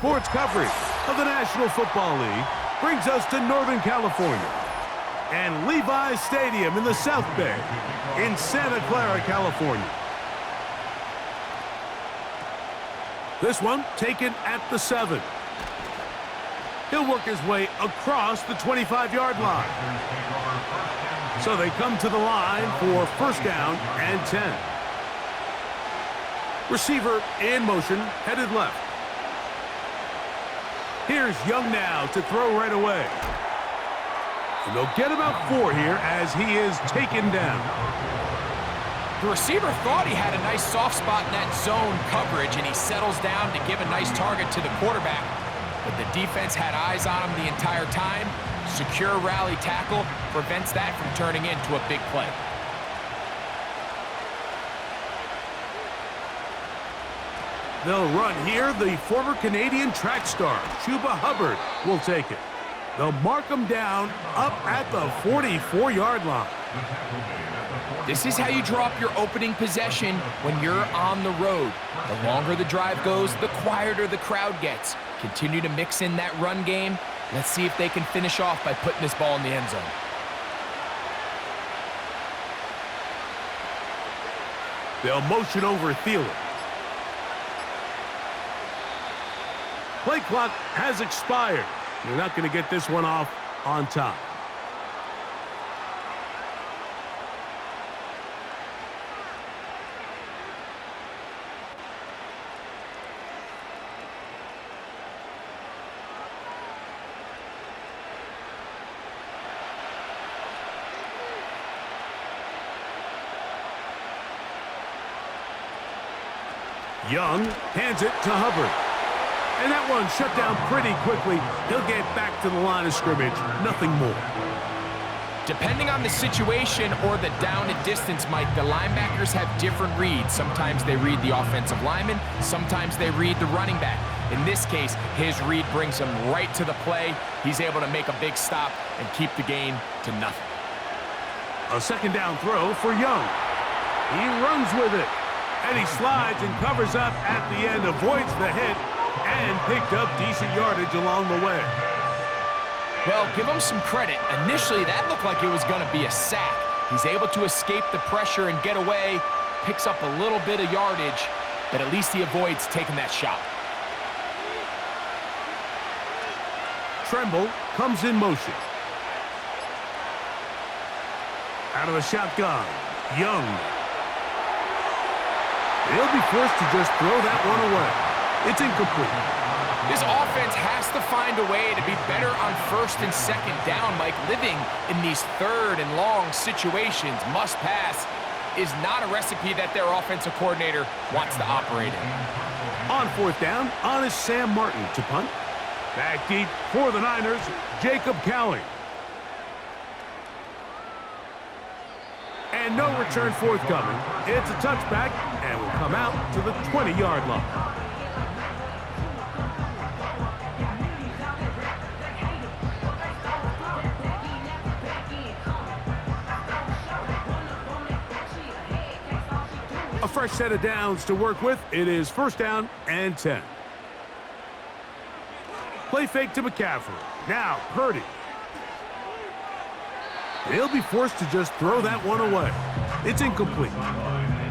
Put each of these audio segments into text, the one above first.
sports coverage of the National Football League brings us to Northern California and Levi's Stadium in the South Bay in Santa Clara, California. This one taken at the 7. He'll work his way across the 25-yard line. So they come to the line for first down and 10. Receiver in motion, headed left. Here's Young now to throw right away. And they'll get about 4 here as he is taken down. The receiver thought he had a nice soft spot in that zone coverage, and he settles down to give a nice target to the quarterback. But the defense had eyes on him the entire time. Secure rally tackle prevents that from turning into a big play. They'll run here. The former Canadian track star, Chuba Hubbard, will take it. They'll mark him down up at the 44-yard line. This is how you drop your opening possession when you're on the road. The longer the drive goes, the quieter the crowd gets. Continue to mix in that run game. Let's see if they can finish off by putting this ball in the end zone. They'll motion over Thielen. Play clock has expired. They're not going to get this one off on time. Young hands it to Hubbard. And that one shut down pretty quickly. He'll get back to the line of scrimmage. Nothing more. Depending on the situation or the down and distance, Mike, the linebackers have different reads. Sometimes they read the offensive lineman. Sometimes they read the running back. In this case, his read brings him right to the play. He's able to make a big stop and keep the gain to nothing. A second down throw for Young. He runs with it. And he slides and covers up at the end, avoids the hit, and picked up decent yardage along the way. Well, give him some credit. Initially, that looked like it was going to be a sack. He's able to escape the pressure and get away, picks up a little bit of yardage, but at least he avoids taking that shot. Tremble comes in motion. Out of the shotgun, Young. He'll be forced to just throw that one away. It's incomplete. This offense has to find a way to be better on first and second down, Mike. Living in these third and long situations, must pass, is not a recipe that their offensive coordinator wants to operate in. On fourth down, on is Sam Martin to punt. Back deep for the Niners, Jacob Cowling. And no return forthcoming. It's a touchback and will come out to the 20-yard line. A fresh set of downs to work with. It is first down and 10. Play fake to McCaffrey. Now Purdy. He'll be forced to just throw that one away. It's incomplete.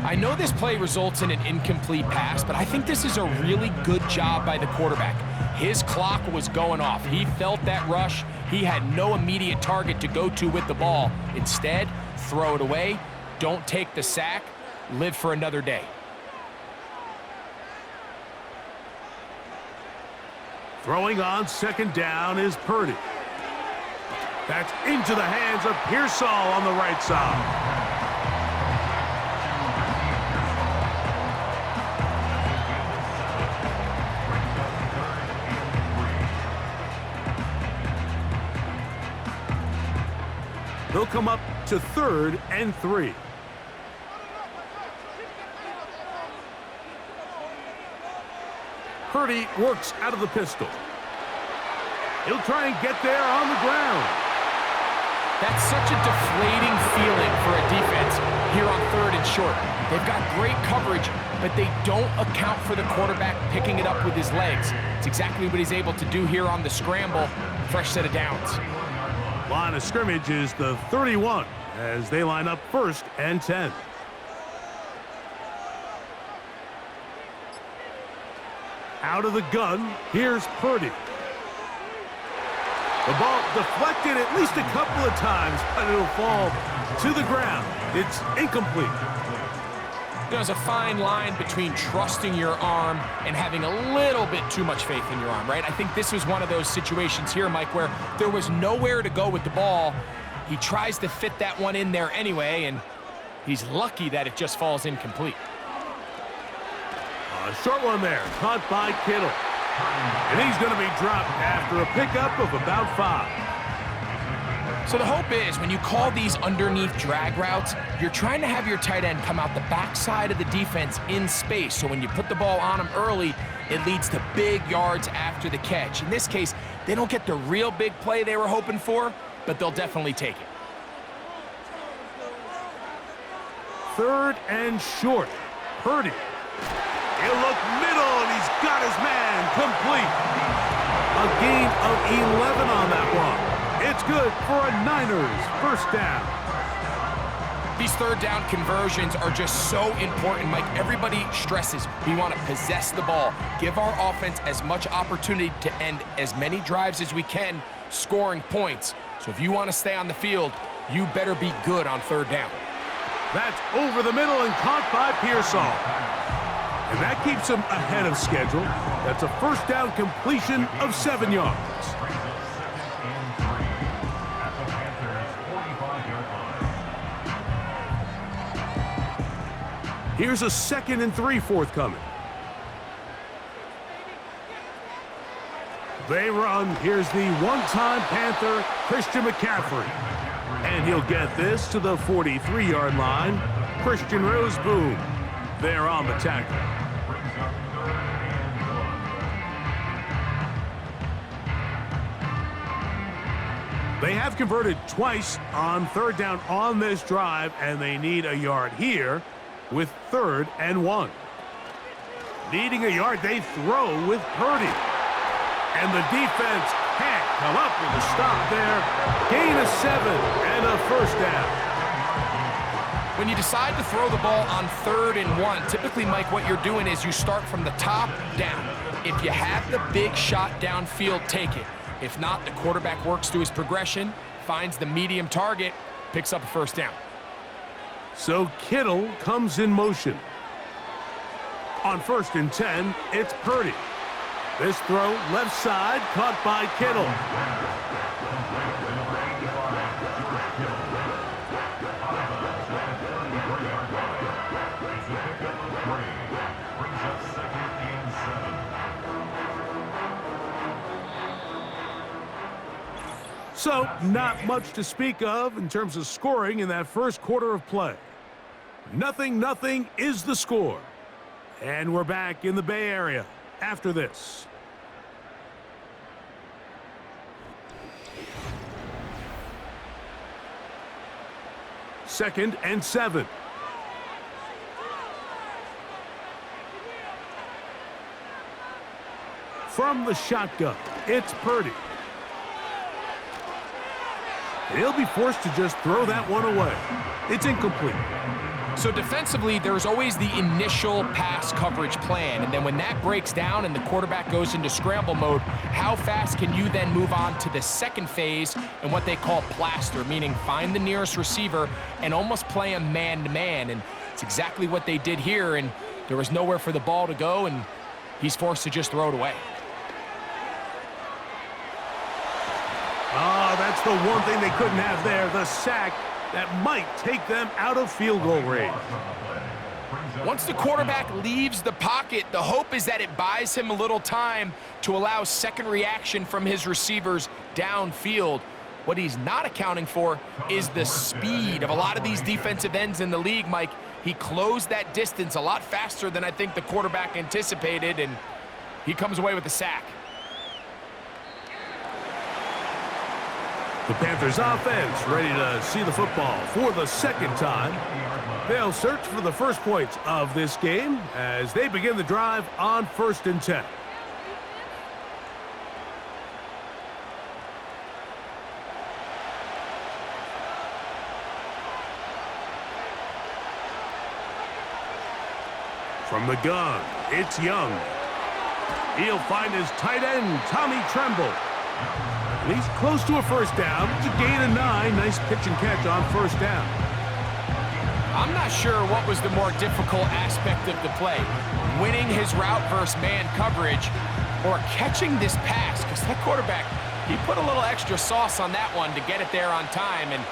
I know this play results in an incomplete pass, but I think this is a really good job by the quarterback. His clock was going off. He felt that rush. He had no immediate target to go to with the ball. Instead, throw it away. Don't take the sack. Live for another day. Throwing on second down is Purdy. That's into the hands of Pearsall on the right side. They'll come up to 3rd and 3. Purdy works out of the pistol. He'll try and get there on the ground. That's such a deflating feeling for a defense here on 3rd and short. They've got great coverage, but they don't account for the quarterback picking it up with his legs. It's exactly what he's able to do here on the scramble. Fresh set of downs. Line of scrimmage is the 31 as they line up 1st and 10. Out of the gun, here's Purdy. The ball deflected at least a couple of times, but it'll fall to the ground. It's incomplete. There's a fine line between trusting your arm and having a little bit too much faith in your arm, right? I think this was one of those situations here, Mike, where there was nowhere to go with the ball. He tries to fit that one in there anyway, and he's lucky that it just falls incomplete. A short one there, caught by Kittle. And he's going to be dropped after a pickup of about 5. So the hope is when you call these underneath drag routes, you're trying to have your tight end come out the backside of the defense in space. So when you put the ball on him early, it leads to big yards after the catch. In this case, they don't get the real big play they were hoping for, but they'll definitely take it. 3rd and short. Purdy. He'll look middle, and he's got his man complete. A gain of 11 on that one. It's good for a Niners 1st down. These 3rd down conversions are just so important, Mike. Everybody stresses we want to possess the ball, give our offense as much opportunity to end as many drives as we can, scoring points. So if you want to stay on the field, you better be good on 3rd down. That's over the middle and caught by Pearsall. And that keeps him ahead of schedule. That's a 1st down completion of 7 yards. Here's a 2nd and 3 forthcoming. They run. Here's the one-time Panther, Christian McCaffrey. And he'll get this to the 43-yard line. Christian Roseboom there on the tackle. They have converted twice on 3rd down on this drive, and they need a yard here with 3rd and 1. Needing a yard, they throw with Purdy. And the defense can't come up with a stop there. Gain of 7 and a 1st down. When you decide to throw the ball on 3rd and 1, typically, Mike, what you're doing is you start from the top down. If you have the big shot downfield, take it. If not, the quarterback works through his progression, finds the medium target, picks up a 1st down. So Kittle comes in motion. On 1st and 10, it's Purdy. This throw left side, caught by Kittle. So, not much to speak of in terms of scoring in that 1st quarter of play. 0-0 is the score. And we're back in the Bay Area after this. Second and 7. From the shotgun, it's Purdy. He'll be forced to just throw that one away. It's incomplete. So defensively, there's always the initial pass coverage plan, and then when that breaks down and the quarterback goes into scramble mode, how fast can you then move on to the 2nd phase and what they call plaster, meaning find the nearest receiver and almost play him man-to-man, and it's exactly what they did here, and there was nowhere for the ball to go, and he's forced to just throw it away. Oh, that's the one thing they couldn't have there, the sack that might take them out of field goal range. Once the quarterback leaves the pocket, the hope is that it buys him a little time to allow second reaction from his receivers downfield. What he's not accounting for is the speed of a lot of these defensive ends in the league, Mike. He closed that distance a lot faster than I think the quarterback anticipated, and he comes away with a sack. The Panthers offense ready to see the football for the second time. They'll search for the first points of this game as they begin the drive on 1st and 10. From the gun, it's Young. He'll find his tight end, Tommy Tremble. And he's close to a first down. It's a gain of 9. Nice pitch and catch on first down. I'm not sure what was the more difficult aspect of the play. Winning his route versus man coverage or catching this pass. Because that quarterback, he put a little extra sauce on that one to get it there on time. And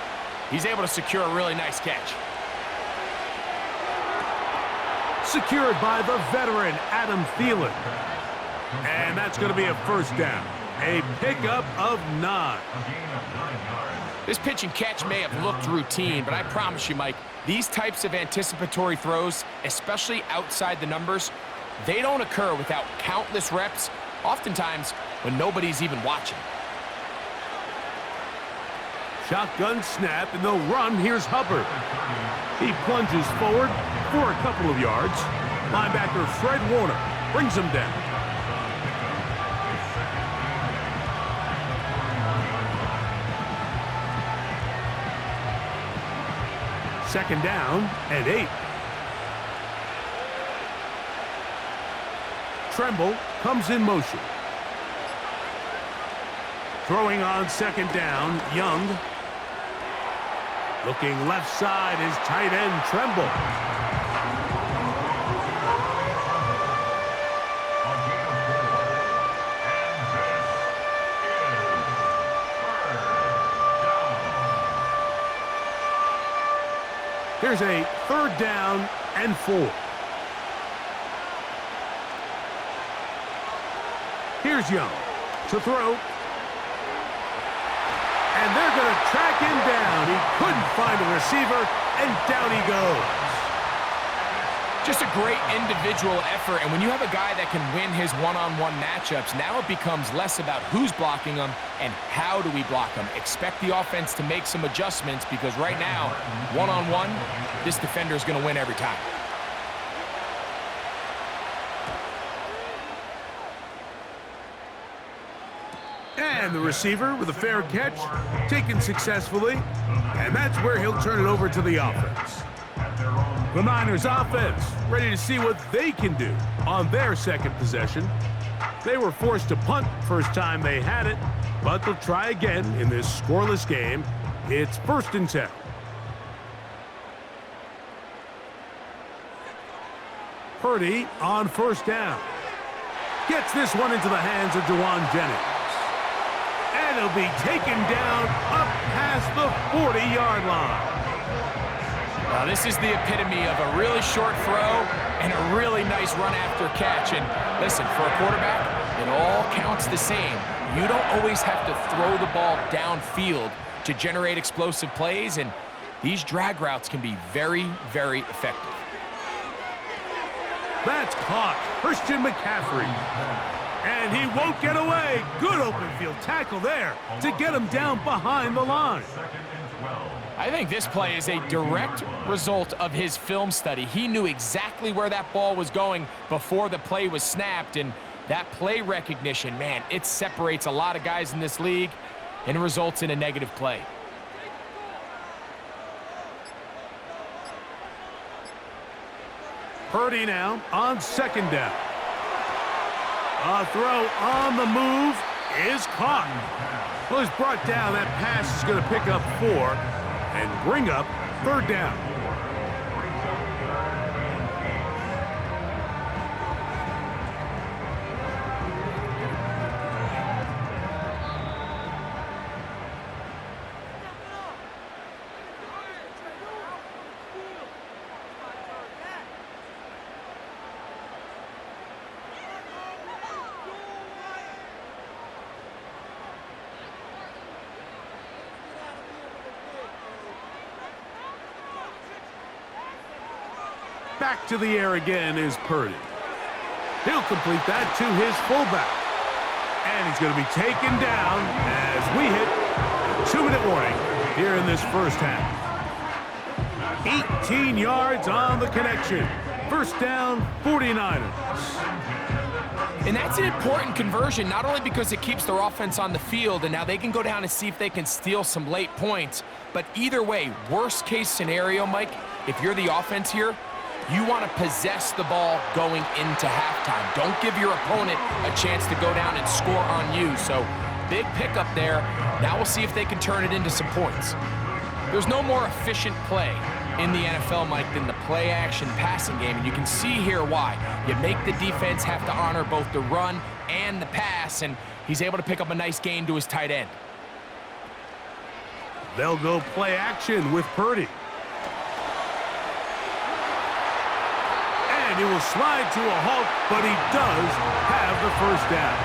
he's able to secure a really nice catch. Secured by the veteran, Adam Thielen. And that's going to be a first down. A pickup of 9. This pitch and catch may have looked routine, but I promise you, Mike, these types of anticipatory throws, especially outside the numbers, they don't occur without countless reps, oftentimes when nobody's even watching. Shotgun snap, and they'll run. Here's Hubbard. He plunges forward for a couple of yards. Linebacker Fred Warner brings him down. Second down and 8. Tremble comes in motion. Throwing on second down, Young. Looking left side is tight end Tremble. Here's a 3rd down and 4. Here's Young to throw. And they're going to track him down. He couldn't find a receiver, and down he goes. Just a great individual effort, and when you have a guy that can win his one-on-one matchups, now it becomes less about who's blocking him and how do we block him. Expect the offense to make some adjustments because right now, one-on-one, this defender is going to win every time. And the receiver with a fair catch, taken successfully, and that's where he'll turn it over to the offense. The Niners offense ready to see what they can do on their second possession. They were forced to punt first time they had it, but they'll try again in this scoreless game. It's 1st and 10. Purdy on first down. Gets this one into the hands of Juwan Jennings. And he'll be taken down up past the 40-yard line. Now, this is the epitome of a really short throw and a really nice run after catch. And listen, for a quarterback, it all counts the same. You don't always have to throw the ball downfield to generate explosive plays, and these drag routes can be very, very effective. That's caught. Christian McCaffrey. And he won't get away. Good open field tackle there to get him down behind the line. I think this play is a direct result of his film study. He knew exactly where that ball was going before the play was snapped, and that play recognition, man, it separates a lot of guys in this league and results in a negative play. Purdy now on second down. A throw on the move is caught. Well, he's brought down. That pass is going to pick up 4 and bring up 3rd down. Back to the air again is Purdy. He'll complete that to his fullback. And he's going to be taken down as we hit 2-minute warning here in this first half. 18 yards on the connection. First down, 49ers. And that's an important conversion, not only because it keeps their offense on the field, and now they can go down and see if they can steal some late points, but either way, worst case scenario, Mike, if you're the offense here, you want to possess the ball going into halftime. Don't give your opponent a chance to go down and score on you. So big pickup there. Now we'll see if they can turn it into some points. There's no more efficient play in the NFL, Mike, than the play-action passing game, and you can see here why. You make the defense have to honor both the run and the pass, and he's able to pick up a nice gain to his tight end. They'll go play action with Purdy. And he will slide to a halt, but he does have the first down.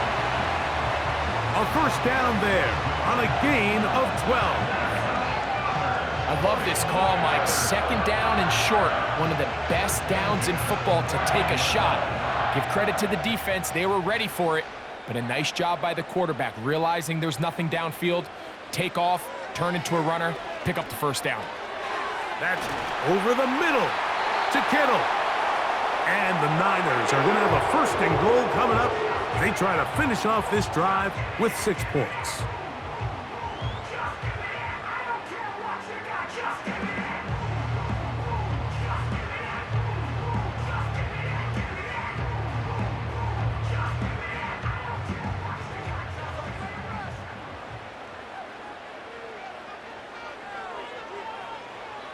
A first down there on a gain of 12. I love this call, Mike. Second down and short. One of the best downs in football to take a shot. Give credit to the defense. They were ready for it. But a nice job by the quarterback, realizing there's nothing downfield. Take off, turn into a runner, pick up the first down. That's over the middle to Kittle. And the Niners are going to have a first and goal coming up. They try to finish off this drive with 6 points.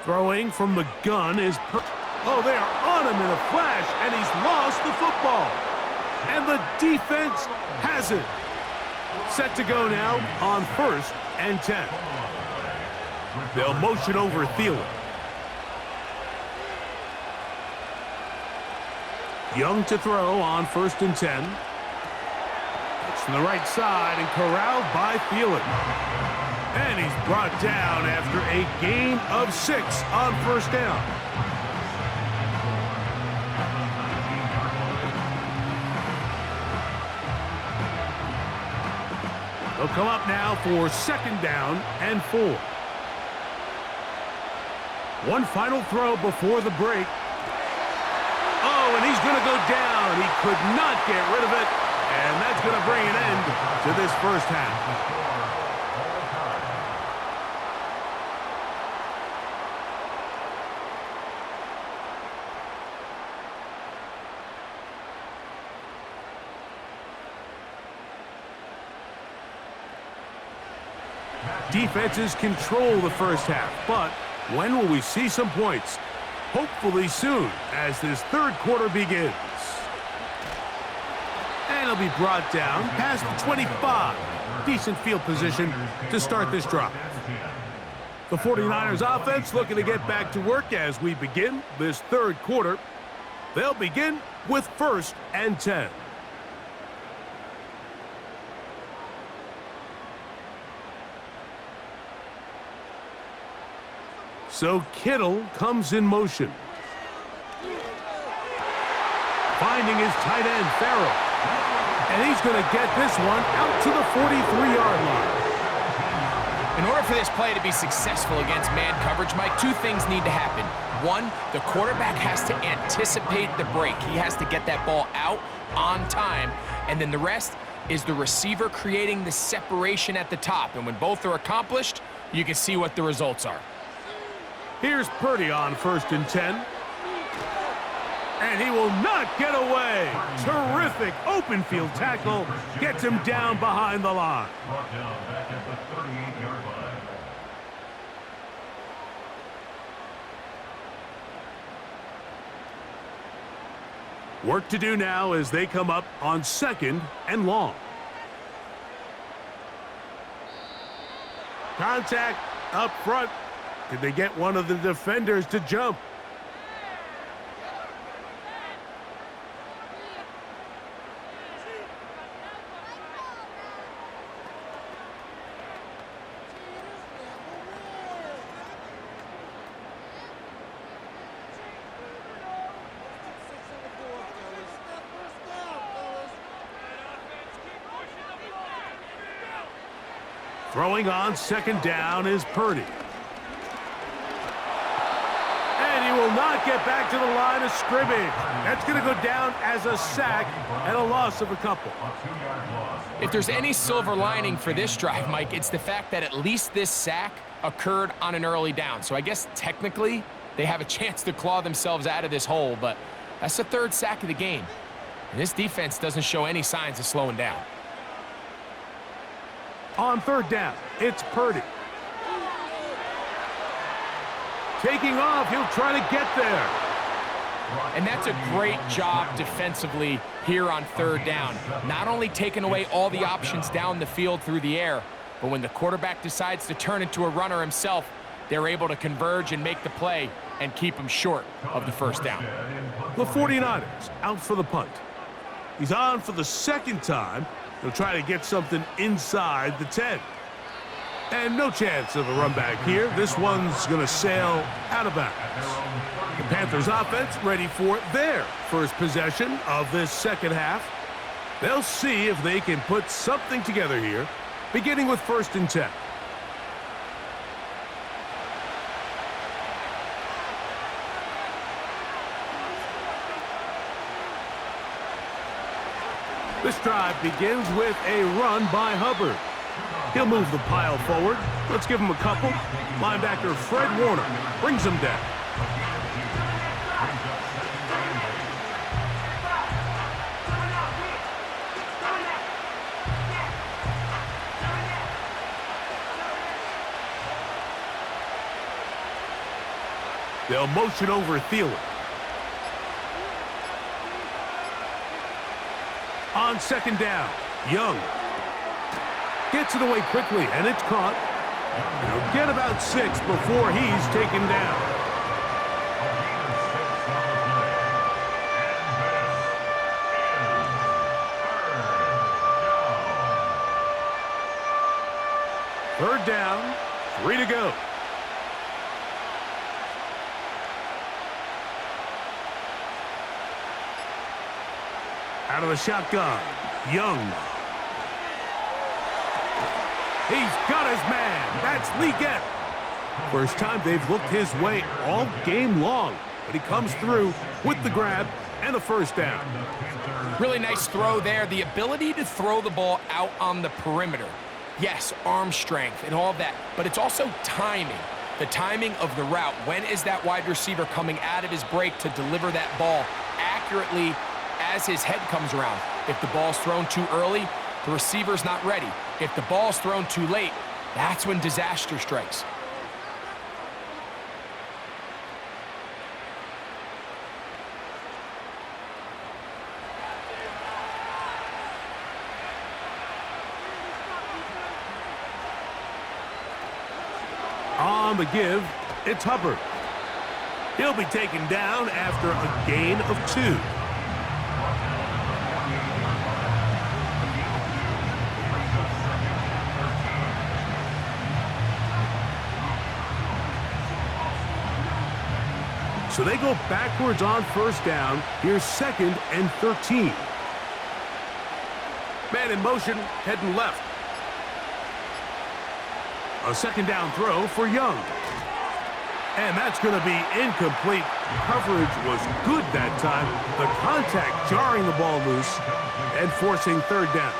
Throwing from the gun is... Oh, they are on him in a flash, and he's lost the football. And the defense has it. Set to go now on 1st and 10. They'll motion over Thielen. Young to throw on 1st and 10. It's to the right side and corralled by Thielen. And he's brought down after a gain of 6 on 1st down. They'll come up now for 2nd down and 4. One final throw before the break. Oh, and he's going to go down. He could not get rid of it. And that's going to bring an end to this first half. Defenses control the first half, but when will we see some points? Hopefully soon, as this 3rd quarter begins. And he'll be brought down past the 25. Decent field position to start this drive. The 49ers offense looking to get back to work as we begin this 3rd quarter. They'll begin with 1st and 10. So Kittle comes in motion. Finding his tight end, Farrell. And he's going to get this one out to the 43-yard line. In order for this play to be successful against man coverage, Mike, 2 things need to happen. One, the quarterback has to anticipate the break. He has to get that ball out on time. And then the rest is the receiver creating the separation at the top. And when both are accomplished, you can see what the results are. Here's Purdy on 1st and 10. And he will not get away. Terrific open field tackle. Gets him down behind the line. Work to do now as they come up on 2nd and long. Contact up front. Did they get one of the defenders to jump? Throwing on second down is Purdy. And he will not get back to the line of scrimmage. That's going to go down as a sack and a loss of a couple. If there's any silver lining for this drive, Mike, it's the fact that at least this sack occurred on an early down. So I guess technically they have a chance to claw themselves out of this hole, but that's the third sack of the game. And this defense doesn't show any signs of slowing down. On third down, it's Purdy. Taking off, he'll try to get there. And that's a great job defensively here on third down. Not only taking away all the options down the field through the air, but when the quarterback decides to turn into a runner himself, they're able to converge and make the play and keep him short of the first down. The 49ers out for the punt. He's on for the second time. He'll try to get something inside the 10. And no chance of a run back here. This one's going to sail out of bounds. The Panthers offense ready for their first possession of this second half. They'll see if they can put something together here, beginning with 1st and 10. This drive begins with a run by Hubbard. He'll move the pile forward. Let's give him a couple. Linebacker Fred Warner brings him down. They'll motion over Thielen. On second down, Young gets it away quickly, and it's caught. He'll get about 6 before he's taken down. Third down, 3 to go. Out of the shotgun, Young. He's got his man. That's Leggett. First time they've looked his way all game long, but he comes through with the grab and a first down. Really nice throw there. The ability to throw the ball out on the perimeter. Yes, arm strength and all of that, but it's also timing. The timing of the route. When is that wide receiver coming out of his break to deliver that ball accurately as his head comes around? If the ball's thrown too early, the receiver's not ready. If the ball's thrown too late, that's when disaster strikes. On the give, it's Hubbard. He'll be taken down after a gain of 2. So they go backwards on first down. Here's 2nd and 13. Man in motion, heading left. A second down throw for Young. And that's going to be incomplete. Coverage was good that time. The contact jarring the ball loose and forcing third down.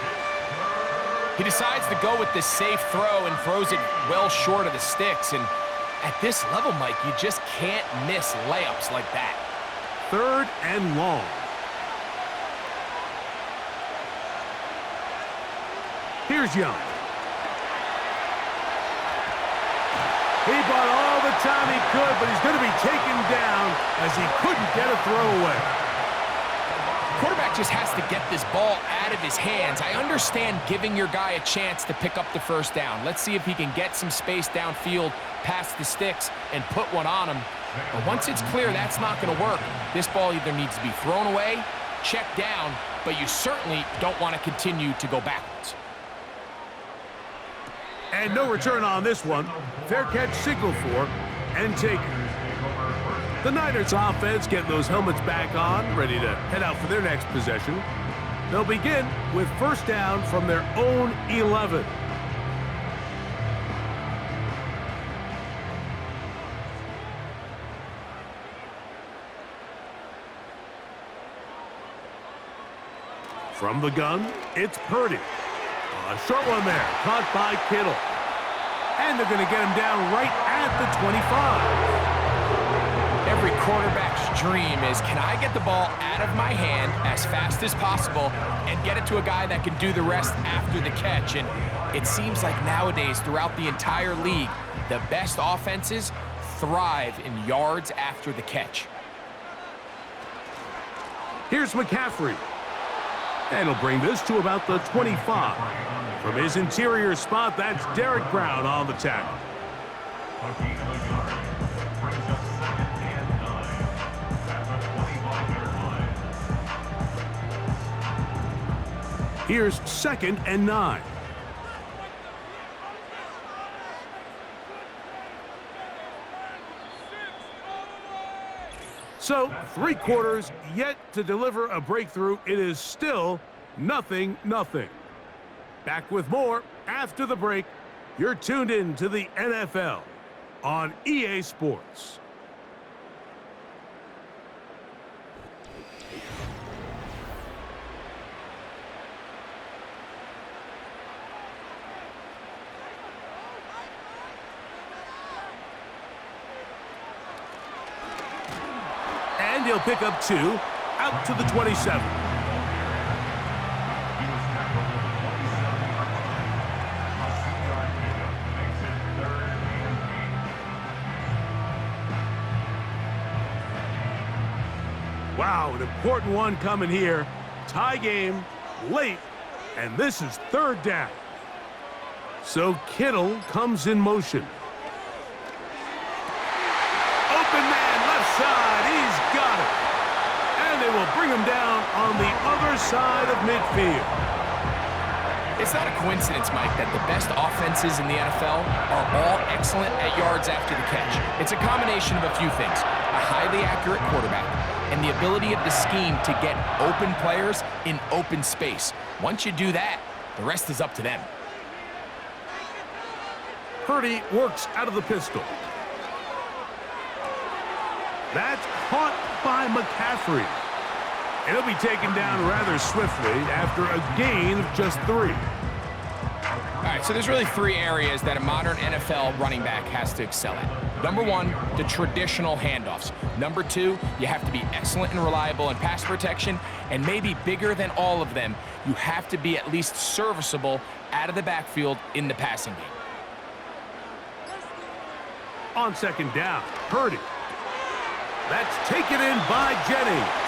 He decides to go with the safe throw and throws it well short of the sticks. And at this level, Mike, you just can't miss layups like that. 3rd and long. Here's Young. He bought all the time he could, but he's going to be taken down as he couldn't get a throwaway. Quarterback just has to get this ball out of his hands. I understand giving your guy a chance to pick up the first down. Let's see if he can get some space downfield past the sticks and put one on him. But once it's clear that's not going to work, this ball either needs to be thrown away, checked down, but you certainly don't want to continue to go backwards. And no return on this one. Fair catch signaled for and taken. The Niners offense getting those helmets back on, ready to head out for their next possession. They'll begin with first down from their own 11. From the gun, it's Purdy. A short one there, caught by Kittle. And they're going to get him down right at the 25. Every quarterback's dream is, can I get the ball out of my hand as fast as possible and get it to a guy that can do the rest after the catch? And it seems like nowadays, throughout the entire league, the best offenses thrive in yards after the catch. Here's McCaffrey. And he'll bring this to about the 25. From his interior spot, that's Derek Brown on the tackle. Here's 2nd and 9. So, 3 quarters yet to deliver a breakthrough. It is still 0-0. Back with more after the break. You're tuned in to the NFL on EA Sports. And he'll pick up 2 out to the 27. Wow, an important one coming here. Tie game, late, and this is 3rd down. So Kittle comes in motion. Open man, left side, he's got it. And they will bring him down on the other side of midfield. It's not a coincidence, Mike, that the best offenses in the NFL are all excellent at yards after the catch. It's a combination of a few things. A highly accurate quarterback and the ability of the scheme to get open players in open space. Once you do that, the rest is up to them. Purdy works out of the pistol. That's caught by McCaffrey. And he'll be taken down rather swiftly after a gain of just 3. All right, so there's really 3 areas that a modern NFL running back has to excel at. Number 1, the traditional handoffs. Number 2, you have to be excellent and reliable in pass protection. And maybe bigger than all of them, you have to be at least serviceable out of the backfield in the passing game. On 2nd down, Purdy. That's taken in by Jennings.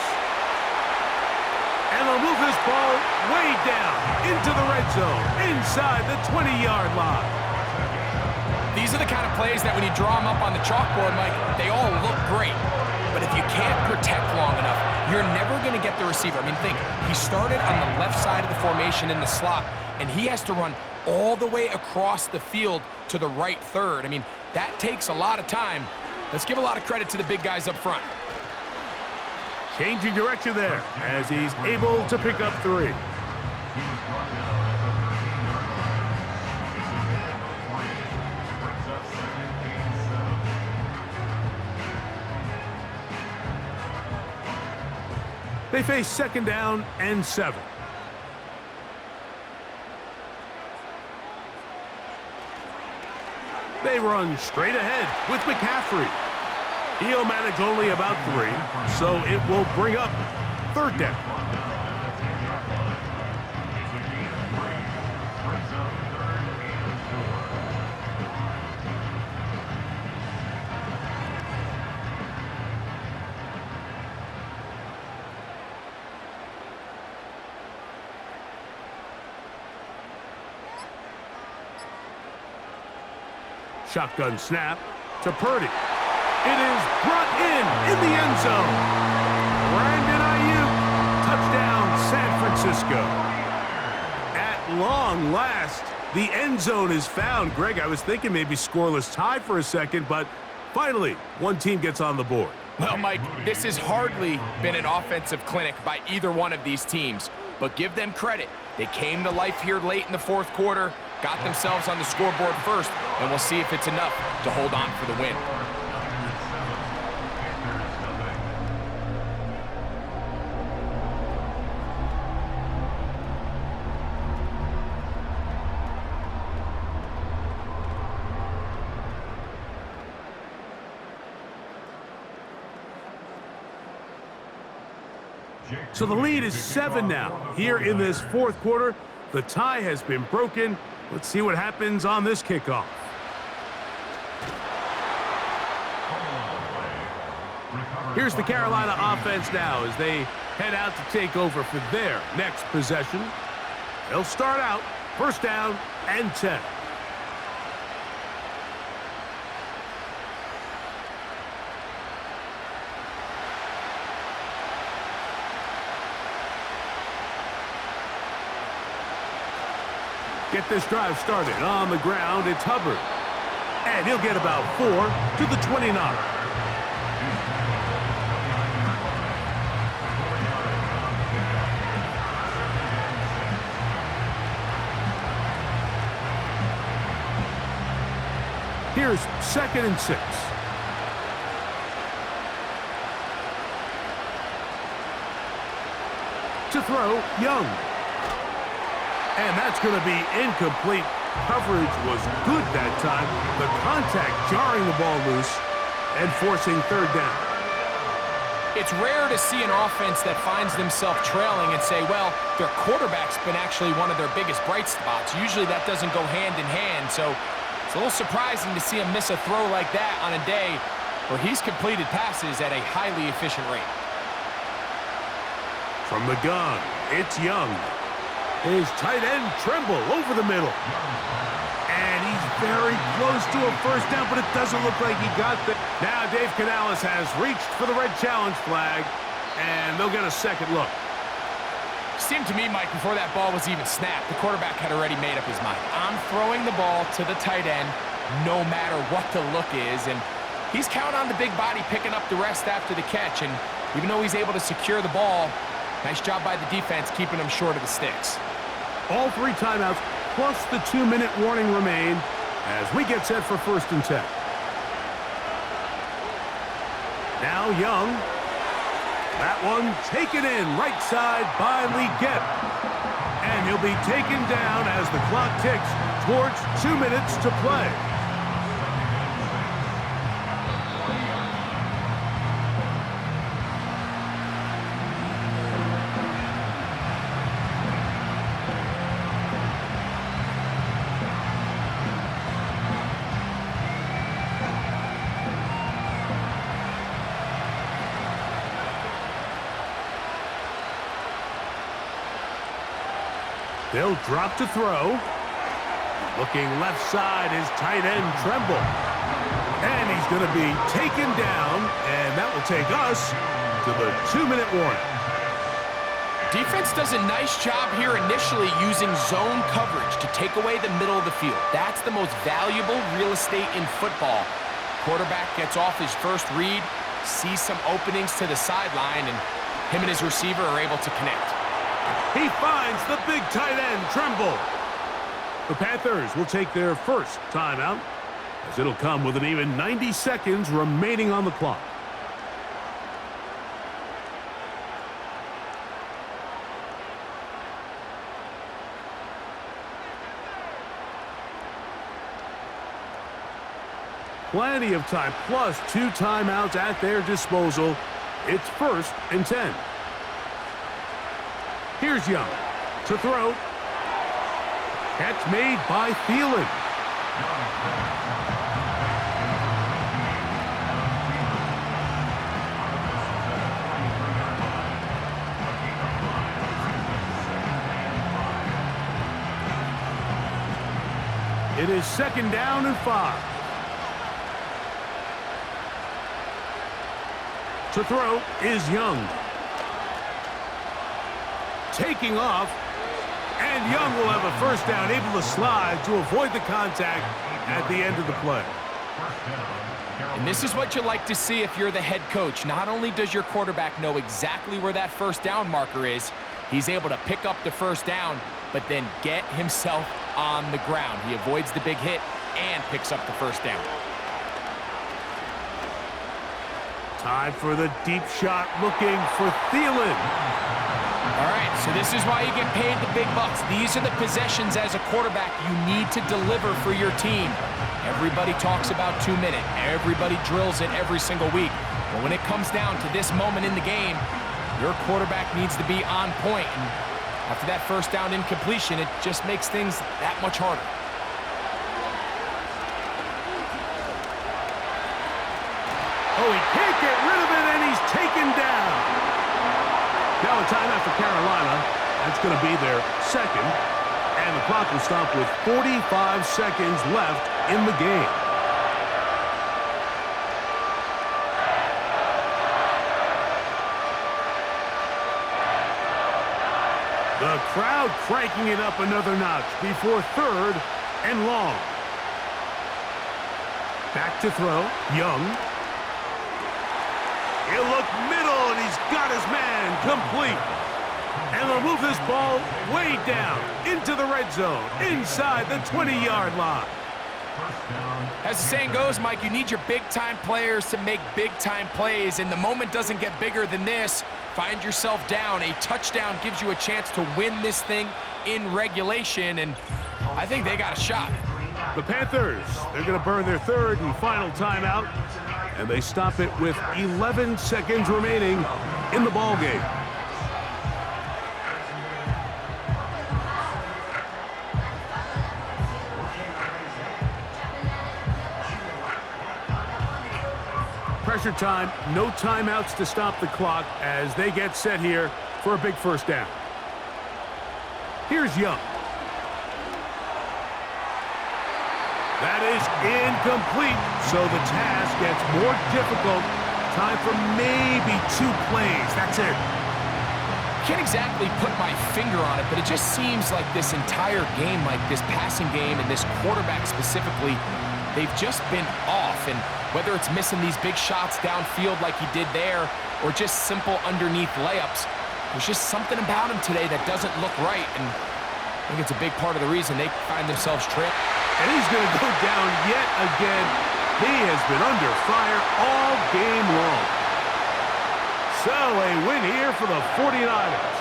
And they'll move this ball way down into the red zone, inside the 20-yard line. These are the kind of plays that when you draw them up on the chalkboard, Mike, they all look great. But if you can't protect long enough, you're never going to get the receiver. I mean, think, he started on the left side of the formation in the slot, and he has to run all the way across the field to the right third. I mean, that takes a lot of time. Let's give a lot of credit to the big guys up front. Changing direction there as he's able to pick up 3. They face 2nd down and 7. They run straight ahead with McCaffrey. He'll manage only about 3, so it will bring up 3rd down. Shotgun snap to Purdy. It is brought in the end zone. Brandon Ayuk, touchdown San Francisco. At long last, the end zone is found. Greg, I was thinking maybe scoreless tie for a second, but finally, one team gets on the board. Well, Mike, this has hardly been an offensive clinic by either one of these teams, but give them credit. They came to life here late in the 4th quarter, got themselves on the scoreboard first, and we'll see if it's enough to hold on for the win. So the lead is 7 now. Here in this fourth quarter, the tie has been broken. Let's see what happens on this kickoff. Here's the Carolina offense now as they head out to take over for their next possession. They'll start out first down and 10. Get this drive started on the ground. It's Hubbard. And he'll get about 4 to the 29. Here's 2nd and 6. To throw, Young. And that's going to be incomplete. Coverage was good that time. The contact jarring the ball loose and forcing 3rd down. It's rare to see an offense that finds themselves trailing and say, well, their quarterback's been actually one of their biggest bright spots. Usually that doesn't go hand in hand, so it's a little surprising to see him miss a throw like that on a day where he's completed passes at a highly efficient rate. From the gun, it's Young. His tight end Tremble over the middle. And he's very close to a first down, but it doesn't look like he got there. Now Dave Canales has reached for the red challenge flag, and they'll get a second look. Seemed to me, Mike, before that ball was even snapped, the quarterback had already made up his mind. I'm throwing the ball to the tight end no matter what the look is, and he's counting on the big body picking up the rest after the catch, and even though he's able to secure the ball, nice job by the defense keeping him short of the sticks. All 3 timeouts plus the 2-minute warning remain as we get set for 1st and 10. Now Young. That one taken in right side by Leggett. And he'll be taken down as the clock ticks towards 2 minutes to play. They'll drop to throw. Looking left side is tight end Tremble. And he's going to be taken down, and that will take us to the 2-minute warning. Defense does a nice job here initially using zone coverage to take away the middle of the field. That's the most valuable real estate in football. Quarterback gets off his first read, sees some openings to the sideline, and him and his receiver are able to connect. He finds the big tight end, Tremble. The Panthers will take their first timeout, as it'll come with an even 90 seconds remaining on the clock. Plenty of time, plus 2 timeouts at their disposal. It's 1st and 10. Here's Young to throw. Catch made by Thielen. It is 2nd down and 5. To throw is Young. Taking off, and Young will have a first down, able to slide to avoid the contact at the end of the play. And this is what you like to see if you're the head coach. Not only does your quarterback know exactly where that first down marker is, he's able to pick up the first down, but then get himself on the ground. He avoids the big hit and picks up the first down. Time for the deep shot, looking for Thielen. All right, so this is why you get paid the big bucks. These are the possessions as a quarterback you need to deliver for your team. Everybody talks about 2-minute. Everybody drills it every single week. But when it comes down to this moment in the game, Your quarterback needs to be on point, and after that first down incompletion, it just makes things that much harder. Oh, he can't get rid of it, and he's taken down. Now a timeout for Carolina. That's going to be their second. And the clock will stop with 45 seconds left in the game. The crowd cranking it up another notch before third and long. Back to throw. Young. He'll look middle, and he's got his man complete. And they'll move this ball way down into the red zone, inside the 20-yard line. As the saying goes, Mike, you need your big-time players to make big-time plays, and the moment doesn't get bigger than this. Find yourself down. A touchdown gives you a chance to win this thing in regulation, and I think they got a shot. The Panthers, they're going to burn their third and final timeout, and they stop it with 11 seconds remaining in the ballgame. Pressure time, no timeouts to stop the clock as they get set here for a big first down. Here's Young. That is incomplete, so the task gets more difficult. Time for maybe 2 plays. That's it. Can't exactly put my finger on it, but it just seems like this entire game, like this passing game and this quarterback specifically, they've just been off. And whether it's missing these big shots downfield like he did there or just simple underneath layups, there's just something about him today that doesn't look right. And I think it's a big part of the reason they find themselves trapped. And he's going to go down yet again. He has been under fire all game long. So a win here for the 49ers.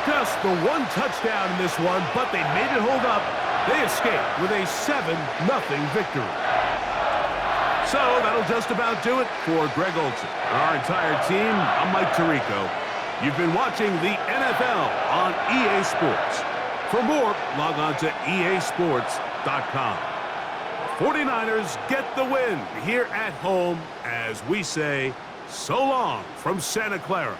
Just the 1 touchdown in this one, but they made it hold up. They escaped with a 7-0 victory. So that'll just about do it for Greg Olsen and our entire team. I'm Mike Tirico. You've been watching the NFL on EA Sports. For more, log on to easports.com. 49ers get the win here at home as we say so long from Santa Clara.